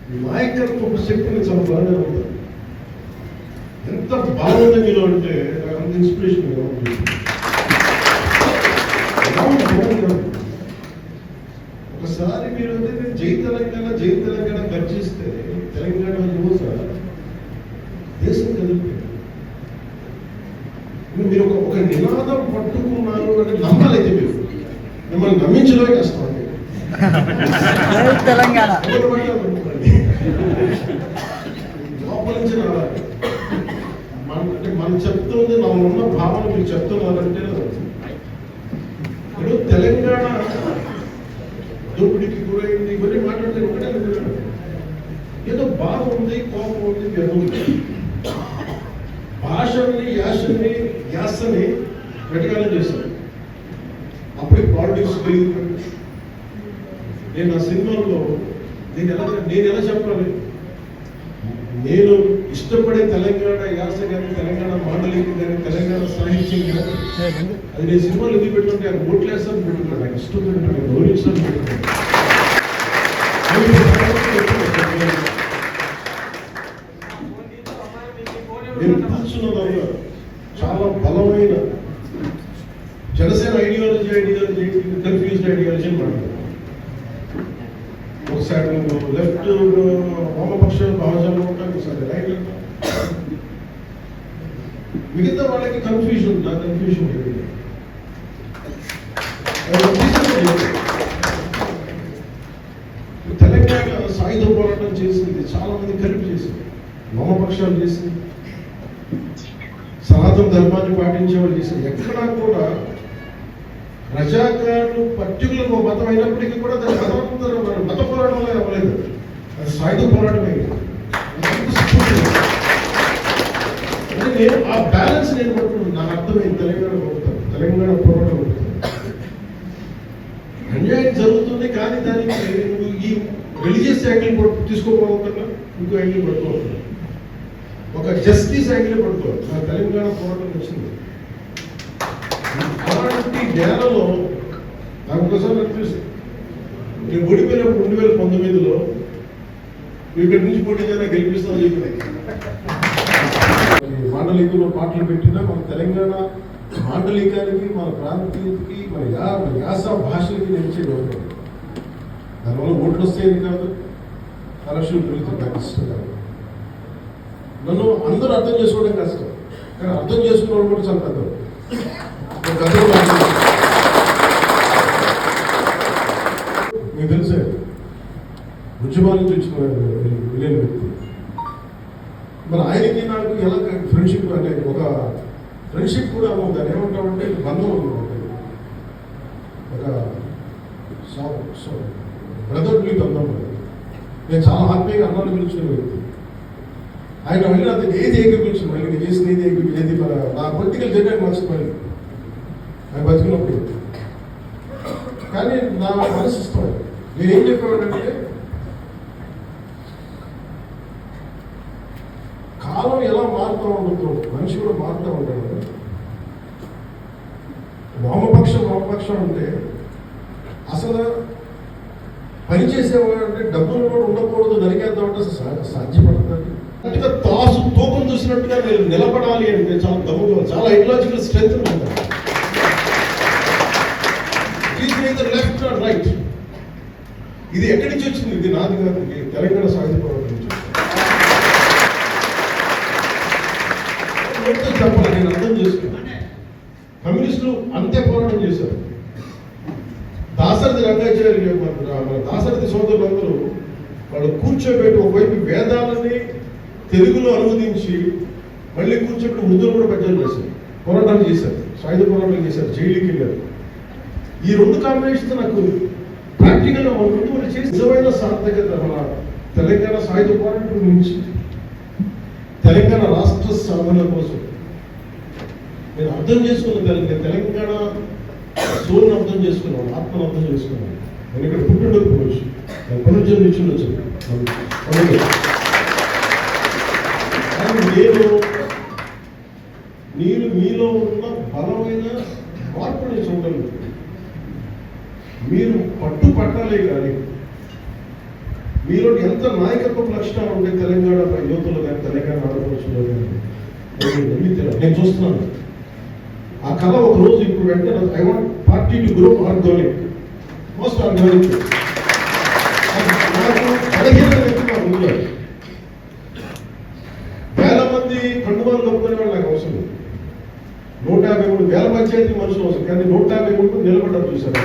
నాయకత్వ శక్తిని చాలా బాగా ఉంటుంది. ఎంత బాగుంది మీలో అంటే అంత ఇన్స్పిరేషన్ ఒకసారి మీరు జై తెలంగాణ గర్జిస్తే తెలంగాణ యువత దేశం కదిలిపోయింది. మీరు ఒక నినాదం పట్టుకున్నారు అంటే నమ్మాలైతే మీరు మిమ్మల్ని నమ్మించడమే కష్టం అండి. తెలంగాణ లోపల నుంచి రావాలి. అంటే మనం చెప్తుంది నా ఉన్న భావన మీరు చెప్తున్నారంటే ఇప్పుడు తెలంగాణ దోపిడికి గురైంది ఇవన్నీ మాట్లాడితే ఒకటే ఏదో బాధ ఉంది, కోపం ఉంది, వ్యర్థం ఉంది. భాషని యాసని వెటకాలం చేశారు. అప్పుడు పాలిటిక్స్ పెరిగిపోయింది. నేను నా సినిమాల్లో నేను ఎలా చెప్పాలి, నేను ఇష్టపడే తెలంగాణ యాస కానీ తెలంగాణ మాండలికం కానీ తెలంగాణ సాహిత్యం కానీ అది నేను సినిమాలు ఎందుకు పెట్టుకుంటే ఆయన ఓట్లేస్తాను పెట్టుకున్నాను, నాకు ఇష్టం పెట్టుకున్నాను, గౌరవిస్తాను పెట్టుకున్నాను. నేను కూర్చున్న దానిలో చాలా బలమైన జనసేన ఐడియాలజీ కన్ఫ్యూజ్డ్ ఐడియాలజీ మాట్లాడారు. ఒకసారి లెఫ్ట్ వామపక్ష భావజాలం ఉంటాను, ఒకసారి రైట్. మిగతా వాళ్ళకి కన్ఫ్యూజన్, నా కన్ఫ్యూజన్ తెలంగాణ సాయుధ పోరాటం చేసింది, చాలా మంది కలిపి చేసింది, వామపక్షాలు చేసింది, సనాతన ధర్మాన్ని పాటించే వాళ్ళు చేసింది. ఎక్కడా కూడా రజాకారులు పర్టికులర్ మతం అయినప్పటికీ కూడా దాని మత పోరాటంలో అవ్వలేదు, అది సాయుధ పోరాటమే. అంటే నేను ఆ బ్యాలెన్స్ నేను పట్టుకున్నాను. నాకు అర్థమైంది తెలంగాణ పోరాటం అన్యాయం జరుగుతుంది, కానీ దానికి నువ్వు ఈ రిలీజియస్ యాంగిల్ తీసుకోకపోతున్నా, ఇంకో యాంగిల్ పట్టుకోవాలి, ఒక జస్టిస్ యాంగిల్ పట్టుకోవాలి. నాకు తెలంగాణ పోరాటం వచ్చింది. అలాంటి నేలలో నాకు ఒకసారి అనిపిస్తుంది, నేను ఓడిపోయినప్పుడు 2019లో ఇక్కడి నుంచి పోటీ చేయాలి, గెలిపిస్తామని చెప్పినాయి. మాండలికంలో పాటలు పెట్టినా మన తెలంగాణ మాండలికానికి, మన ప్రాంతీయతకి, మన యాస భాషలకి నిలిచేది అవుతుంది. దానివల్ల ఓట్లు వస్తాయని కాదు, కలెక్షన్ పెరుగుతుంది, నాకు ఇష్టం కాదు. నన్ను అందరూ అర్థం చేసుకోవడం కష్టం, కానీ అర్థం చేసుకున్నవాడు కూడా చాలా పెద్ద. మీకు తెలుసే, ఉద్యమాల నుంచి వచ్చిన విలేని వ్యక్తి. మరి ఆయనకి నాకు ఎలా ఫ్రెండ్షిప్ అంటే ఒక ఫ్రెండ్షిప్ కూడా దాన్ని ఏమంటామంటే బంధం అనమాట, ఒక బ్రదర్లీ బంధం. నేను చాలా హ్యాపీగా అన్నాను పిలుచుకునే వ్యక్తి. ఆయన మళ్ళీ అతను ఏది ఏకీపించింది, మళ్ళీ నేను చేసిన ఏది ఏది నా పొలిటికల్ జెండాకి మర్చిపోయింది ఆయన బతికినప్పుడు. కానీ నా మనసు ఇష్టం. నేనేం చెప్పానంటే, కాలం ఎలా మారుతూ ఉండదు, మనిషి కూడా మారుతూ ఉంటాడు. వామపక్షం అంటే అసలు పనిచేసేవాడు అంటే డబ్బులు కూడా ఉండకూడదు, నరికేద్దామంటే అసలు సాధ్యపడుతుంది. అంటే తూకం చూసినట్టుగా మీరు నిలబడాలి అంటే చాలా దమ్ముగా, చాలా ఐడియాలజికల్ స్ట్రెంత్ ఉంటుంది. లెఫ్ట్ ఆర్ రైట్, ఇది ఎక్కడి నుంచి వచ్చింది? ఇది నాది కాదు, తెలంగాణ సాయుధ పోరాటం నుంచి చెప్పాలి. నేను అర్థం చేసుకున్నాను, కమ్యూనిస్టులు అంతే పోరాటం చేశారు. దాశరథి రంగాచార్య, మన దాశరథి సోదరులందరూ వాళ్ళు కూర్చోబెట్టి ఒకవైపు వేదాలని తెలుగులో అనువదించి మళ్ళీ కూర్చోబెట్టి ఉర్దూలు కూడా పద్యాలు చేశారు, పోరాటాలు చేశారు, సాయుధ పోరాటాలు చేశారు, జైలుకి వెళ్ళారు. ఈ రెండు కాంబినేషన్స్ నాకు ప్రాక్టికల్గా మన ముందు వాళ్ళు చేసి నిజమైన సార్థకత మన తెలంగాణ సాయుధ పోరాటం నుంచి తెలంగాణ రాష్ట్ర సాధన కోసం నేను అర్థం చేసుకున్న తెలంగాణ సోల్ని అర్థం చేసుకున్నాను, ఆత్మను అర్థం చేసుకున్నాను. నేను ఇక్కడ పుట్టిండకపోవచ్చు, నేను పునర్జన్మించుండొచ్చు. నేను మీలో ఉన్న బలమైన మార్పుని చూడలేదు. మీరు పట్టాలి కానీ మీలో ఎంత నాయకత్వ లక్షణాలు ఉంటే తెలంగాణ యువతలో కానీ తెలంగాణ ఆడపడుచులో కానీ నేను చూస్తున్నాను. ఆ కళ ఒక రోజు ఇప్పుడు వెంటనే I want party to grow organic, most organic. నాకు 15 వ్యక్తి నాకు ఉంది. వేల మంది కండువాలు కప్పుకునే వాళ్ళు నాకు అవసరం లేదు. 153,000 పంచాయతీ మనుషులు అవసరం, కానీ 153 నిలబడ్డారు చూసారు.